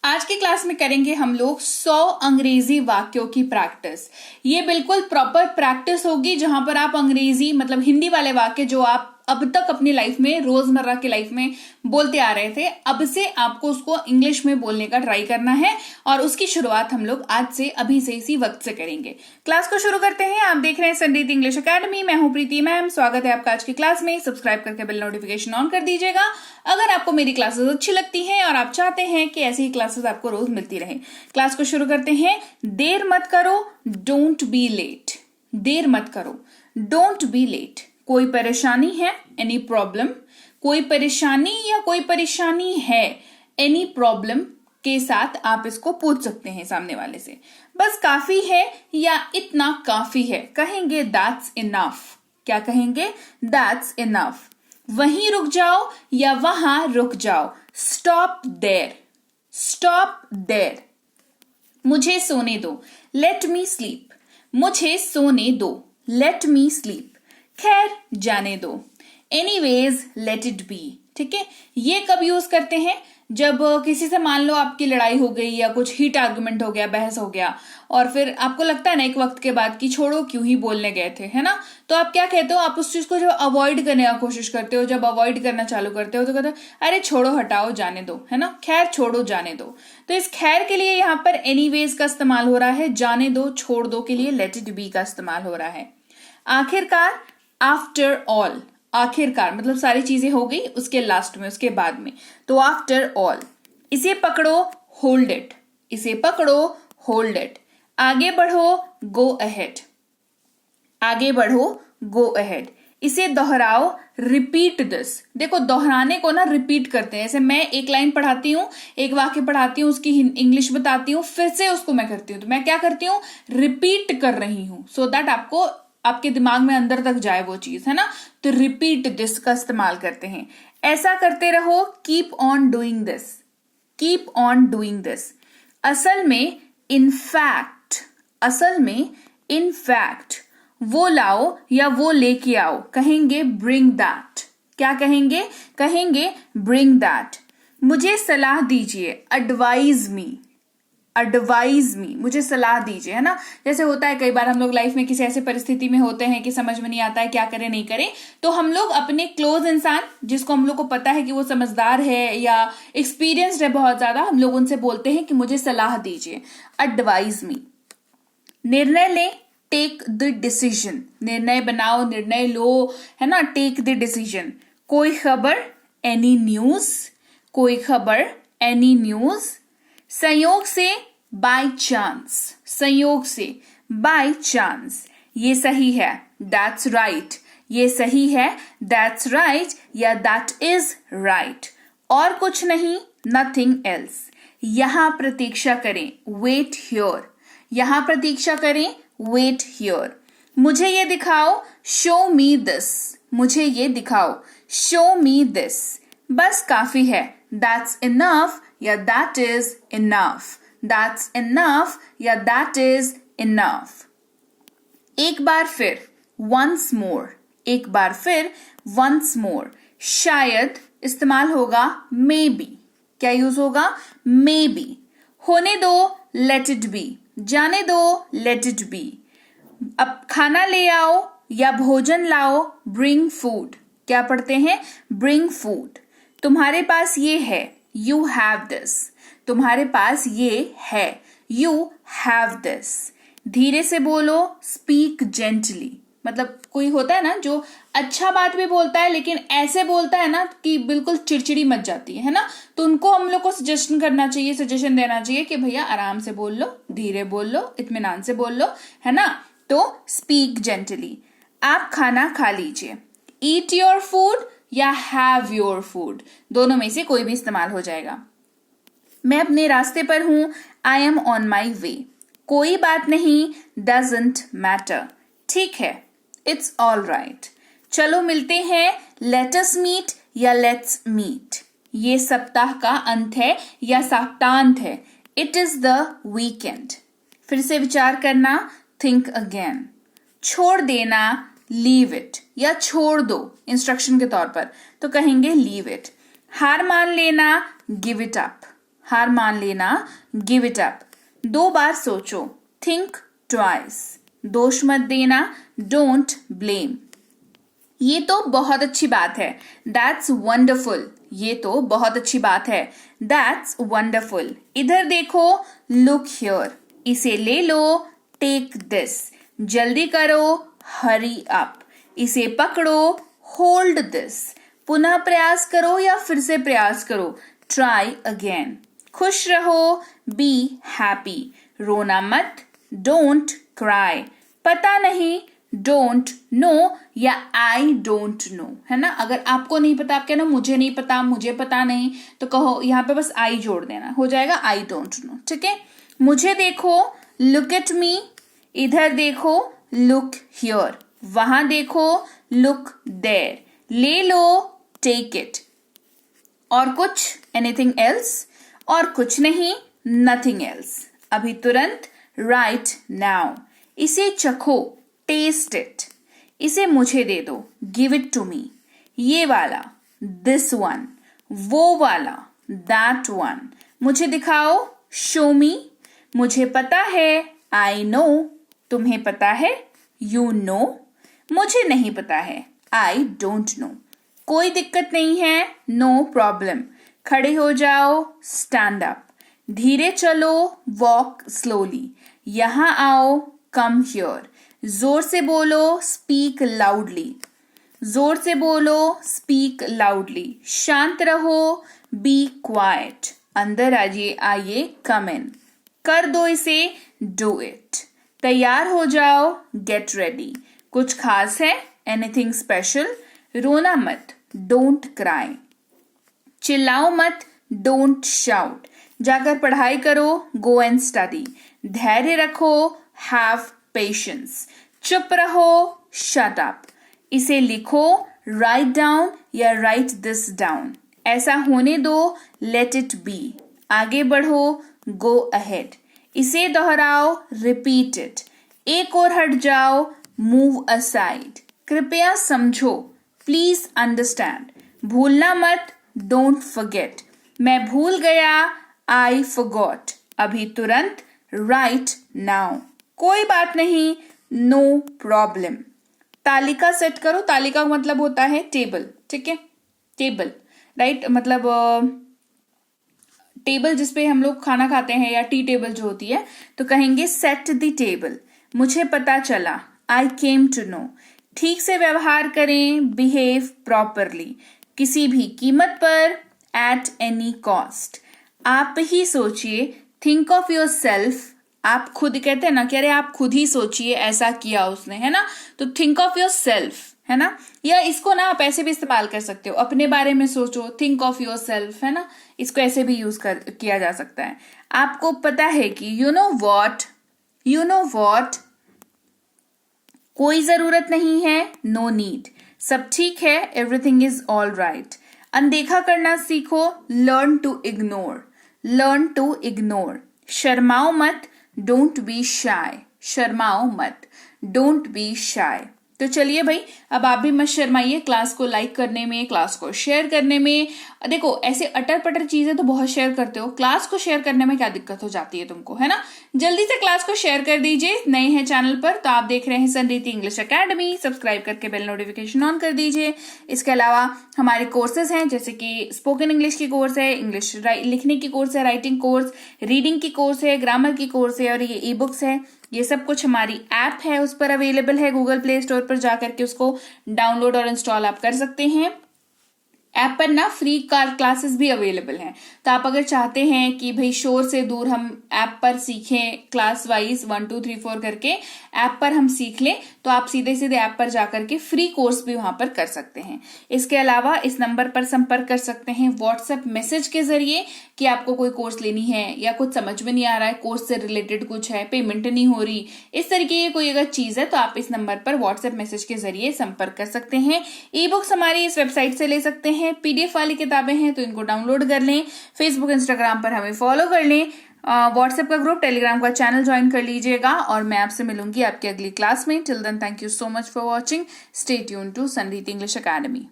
आज की क्लास में करेंगे हम लोग 100 अंग्रेजी वाक्यों की प्रैक्टिस। ये बिल्कुल प्रॉपर प्रैक्टिस होगी जहां पर आप अंग्रेजी मतलब हिंदी वाले वाक्य जो आप अब तक अपनी लाइफ में रोजमर्रा की लाइफ में बोलते आ रहे थे, अब से आपको उसको इंग्लिश में बोलने का ट्राई करना है और उसकी शुरुआत हम लोग आज से अभी से इसी वक्त से करेंगे। क्लास को शुरू करते हैं। आप देख रहे हैं संरीत इंग्लिश अकेडमी। मैं हूं प्रीति मैम। स्वागत है आपका आज की क्लास में। सब्सक्राइब करके बेल नोटिफिकेशन ऑन कर दीजिएगा अगर आपको मेरी क्लासेस अच्छी लगती हैं और आप चाहते हैं कि ऐसी ही क्लासेस आपको रोज मिलती रहे। क्लास को शुरू करते हैं। देर मत करो, डोंट बी लेट। देर मत करो, डोंट बी लेट। कोई परेशानी है, एनी प्रॉब्लम। कोई परेशानी या कोई परेशानी है, एनी प्रॉब्लम के साथ आप इसको पूछ सकते हैं सामने वाले से। बस काफी है या इतना काफी है, कहेंगे दैट्स इनफ। क्या कहेंगे? That's enough. वहीं रुक जाओ या वहां रुक जाओ, स्टॉप देयर। Stop there. मुझे सोने दो, लेट मी स्लीप। मुझे सोने दो, लेट मी स्लीप। खैर जाने दो, एनीवेज लेट इट बी। ठीक है, ये कब यूज करते हैं? जब किसी से मान लो आपकी लड़ाई हो गई या कुछ हीट आर्गुमेंट हो गया, बहस हो गया, और फिर आपको लगता है ना एक वक्त के बाद कि छोड़ो क्यों ही बोलने गए थे, है ना। तो आप क्या कहते हो? आप उस चीज को जब अवॉइड करने का कोशिश करते हो, जब अवॉइड करना चालू करते हो तो कहते हो अरे छोड़ो, हटाओ, जाने दो, है ना। खैर छोड़ो, जाने दो। तो इस खैर के लिए यहाँ पर एनीवेज का इस्तेमाल हो रहा है, जाने दो, छोड़ दो के लिए लेट इट बी का इस्तेमाल हो रहा है। आखिरकार, आफ्टर ऑल। आखिरकार मतलब सारी चीजें हो गई, उसके लास्ट में, उसके बाद में, तो आफ्टर ऑल। इसे पकड़ो, होल्ड इट। इसे पकड़ो, होल्ड इट। आगे बढ़ो, गो अहेड। आगे बढ़ो, गो अहेड। इसे दोहराओ, रिपीट दिस। देखो दोहराने को ना रिपीट करते हैं। जैसे मैं एक लाइन पढ़ाती हूँ, एक वाक्य पढ़ाती हूँ, उसकी इंग्लिश बताती हूँ, फिर से उसको मैं करती हूँ, तो मैं क्या करती हूँ? रिपीट कर रही हूँ, सो दैट आपको आपके दिमाग में अंदर तक जाए वो चीज, है ना। तो रिपीट दिस का इस्तेमाल करते हैं। ऐसा करते रहो, keep on doing this. Keep on doing this. असल में, इनफैक्ट। असल में, इनफैक्ट। वो लाओ या वो लेके आओ, कहेंगे ब्रिंग दैट। क्या कहेंगे? कहेंगे ब्रिंग दैट। मुझे सलाह दीजिए, एडवाइज मी। एडवाइज मी, मुझे सलाह दीजिए, है ना। जैसे होता है कई बार हम लोग लाइफ में किसी ऐसे परिस्थिति में होते हैं कि समझ में नहीं आता है क्या करें नहीं करें, तो हम लोग अपने क्लोज इंसान जिसको हम लोग को पता है कि वो समझदार है या एक्सपीरियंस्ड है बहुत ज्यादा, हम लोग उनसे बोलते हैं कि मुझे सलाह दीजिए, एडवाइज मी। निर्णय ले, टेक द डिसीजन। निर्णय बनाओ, निर्णय लो, है ना। Take the decision. कोई खबर, एनी न्यूज। कोई खबर, एनी न्यूज। संयोग से, बाय चांस। संयोग से, बाय चांस। ये सही है, दैट्स राइट। ये सही है, दैट्स राइट या दैट इज राइट। और कुछ नहीं, नथिंग एल्स। यहां प्रतीक्षा करें, वेट हियर। यहां प्रतीक्षा करें, वेट हियर। मुझे ये दिखाओ, शो मी दिस। मुझे ये दिखाओ, शो मी दिस। बस काफी है, दैट्स इनफ या that is enough. That's enough या दैट इज इनफ। एक बार फिर, वंस मोर। एक बार फिर, वंस मोर। शायद इस्तेमाल होगा मे बी। क्या यूज होगा? May be. होने दो, लेट इट बी। जाने दो, लेट इट बी। अब खाना ले आओ या भोजन लाओ, ब्रिंग फूड। क्या पढ़ते हैं? Bring food. तुम्हारे पास ये है, यू हैव दिस। तुम्हारे पास ये है, यू हैव दिस। धीरे से बोलो, स्पीक जेंटली। मतलब कोई होता है ना जो अच्छा बात भी बोलता है लेकिन ऐसे बोलता है ना कि बिल्कुल चिड़चिड़ी मच जाती है ना। तो उनको हम लोग को सजेशन करना चाहिए, सजेशन देना चाहिए कि भैया आराम से बोल लो, धीरे बोल लो, इत्मीनान से बोल लो, है ना। तो स्पीक जेंटली। आप खाना खा लीजिए, ईट योर फूड या हैव योर फूड। दोनों में से कोई भी इस्तेमाल हो जाएगा। मैं अपने रास्ते पर हूं, आई एम ऑन माई वे। कोई बात नहीं, डजंट मैटर। ठीक है, इट्स ऑल राइट। चलो मिलते हैं, लेट अस मीट या लेट्स मीट। ये सप्ताह का अंत है या सप्तांत है। It is the weekend. फिर से विचार करना, थिंक अगेन। छोड़ देना, लीव इट या छोड़ दो इंस्ट्रक्शन के तौर पर, तो कहेंगे लीव इट। हार मान लेना, गिव इट अप। हार मान लेना, गिव इट अप। 2 बार सोचो, थिंक ट्वाइस। दोष मत देना, डोंट ब्लेम। ये तो बहुत अच्छी बात है, दैट्स वंडरफुल। ये तो बहुत अच्छी बात है, दैट्स वंडरफुल। इधर देखो, लुक हियर। इसे ले लो, टेक दिस। जल्दी करो, हरी अप। इसे पकड़ो, होल्ड दिस। पुनः प्रयास करो या फिर से प्रयास करो, ट्राई अगेन। खुश रहो, बी हैप्पी। रोना मत, डोंट क्राई। पता नहीं, डोंट नो या आई डोंट नो, है ना। अगर आपको नहीं पता, आप कहना मुझे नहीं पता, मुझे पता नहीं, तो कहो यहाँ पे बस आई जोड़ देना, हो जाएगा आई डोंट नो। ठीक है। मुझे देखो, लुक एट मी। इधर देखो, लुक हियर। वहां देखो, लुक देयर। ले लो, टेक इट। और कुछ, एनीथिंग एल्स? और कुछ नहीं, नथिंग एल्स। अभी तुरंत, राइट नाउ। इसे चखो, टेस्ट इट। इसे मुझे दे दो, गिव इट टू मी। ये वाला, दिस वन। वो वाला, दैट वन। मुझे दिखाओ, शो मी। मुझे पता है, आई नो। तुम्हें पता है, यू नो। मुझे नहीं पता है, आई डोंट नो। कोई दिक्कत नहीं है, नो प्रॉब्लम। खड़े हो जाओ, स्टैंड अप। धीरे चलो, वॉक स्लोली। यहां आओ, कम हियर। जोर से बोलो, स्पीक लाउडली। जोर से बोलो, स्पीक लाउडली। शांत रहो, बी क्वाइट। अंदर आइए, कम इन। कर दो इसे, डू इट। तैयार हो जाओ, गेट रेडी। कुछ खास है, एनीथिंग स्पेशल? रोना मत, डोंट क्राई। चिल्लाओ मत, डोंट शाउट। जाकर पढ़ाई करो, गो एंड स्टडी। धैर्य रखो, हैव पेशेंस। चुप रहो, शट अप। इसे लिखो, राइट डाउन या राइट दिस डाउन। ऐसा होने दो, लेट इट बी। आगे बढ़ो, गो अहेड। इसे दोहराओ, रिपीट इट। एक और हट जाओ, मूव असाइड। कृपया समझो, प्लीज अंडरस्टैंड। भूलना मत, डोंट फॉरगेट। मैं भूल गया, आई फॉरगॉट। अभी तुरंत, राइट नाउ। कोई बात नहीं, नो प्रॉब्लम। तालिका सेट करो। तालिका का मतलब होता है टेबल। ठीक है, टेबल, राइट। मतलब टेबल जिसपे हम लोग खाना खाते हैं, या टी टेबल जो होती है, तो कहेंगे सेट द टेबल। मुझे पता चला, आई केम टू नो। ठीक से व्यवहार करें, बिहेव प्रॉपरली। किसी भी कीमत पर, एट एनी कॉस्ट। आप ही सोचिए, थिंक ऑफ योर सेल्फ। आप खुद कहते हैं ना कि अरे आप खुद ही सोचिए, ऐसा किया उसने, है ना। तो थिंक ऑफ योर सेल्फ, है ना। या इसको ना आप ऐसे भी इस्तेमाल कर सकते हो, अपने बारे में सोचो, थिंक ऑफ योर सेल्फ, है ना। इसको ऐसे भी यूज किया जा सकता है। आपको पता है कि यू नो वॉट, कोई जरूरत नहीं है, नो नीड। सब ठीक है, एवरीथिंग इज ऑल राइट। अनदेखा करना सीखो, लर्न टू इग्नोर। शर्माओ मत, डोंट बी शाय। शर्माओ मत, डोंट बी शाय। तो चलिए भाई, अब आप भी मत शर्माइए क्लास को लाइक करने में, क्लास को शेयर करने में। देखो, ऐसे अटर पटर चीजें तो बहुत शेयर करते हो, क्लास को शेयर करने में क्या दिक्कत हो जाती है तुमको, है ना। जल्दी से क्लास को शेयर कर दीजिए। नए हैं चैनल पर तो आप देख रहे हैं संरीति इंग्लिश एकेडमी, सब्सक्राइब करके बेल नोटिफिकेशन ऑन कर दीजिए। इसके अलावा हमारे कोर्सेज हैं, जैसे कि स्पोकन इंग्लिश की कोर्स है, इंग्लिश लिखने की कोर्स है, राइटिंग कोर्स, रीडिंग की कोर्स है, ग्रामर की कोर्स है, और ये ई बुक्स है। ये सब कुछ हमारी ऐप है, उस पर अवेलेबल है। गूगल प्ले स्टोर पर जाकर के उसको डाउनलोड और इंस्टॉल आप कर सकते हैं। ऐप पर ना फ्री क्लासेस भी अवेलेबल हैं, तो आप अगर चाहते हैं कि भाई शोर से दूर हम ऐप पर सीखें, क्लास वाइज 1 2 3 4 करके ऐप पर हम सीख लें, तो आप सीधे सीधे ऐप पर जाकर के फ्री कोर्स भी वहां पर कर सकते हैं। इसके अलावा इस नंबर पर संपर्क कर सकते हैं व्हाट्सएप मैसेज के जरिए कि आपको कोई कोर्स लेनी है या कुछ समझ में नहीं आ रहा है, कोर्स से रिलेटेड कुछ है, पेमेंट नहीं हो रही, इस तरीके की कोई अगर चीज है तो आप इस नंबर पर व्हाट्सएप मैसेज के जरिए संपर्क कर सकते हैं। ई बुक्स हमारी इस वेबसाइट से ले सकते हैं। पीडीएफ वाली किताबें हैं तो इनको डाउनलोड कर लें। फेसबुक इंस्टाग्राम पर हमें फॉलो कर लें। व्हाट्सएप का ग्रुप, टेलीग्राम का चैनल ज्वाइन कर लीजिएगा। और मैं आपसे मिलूंगी आपकी अगली क्लास में। Till then, thank you so much for watching. Stay tuned to Sanriti English academy.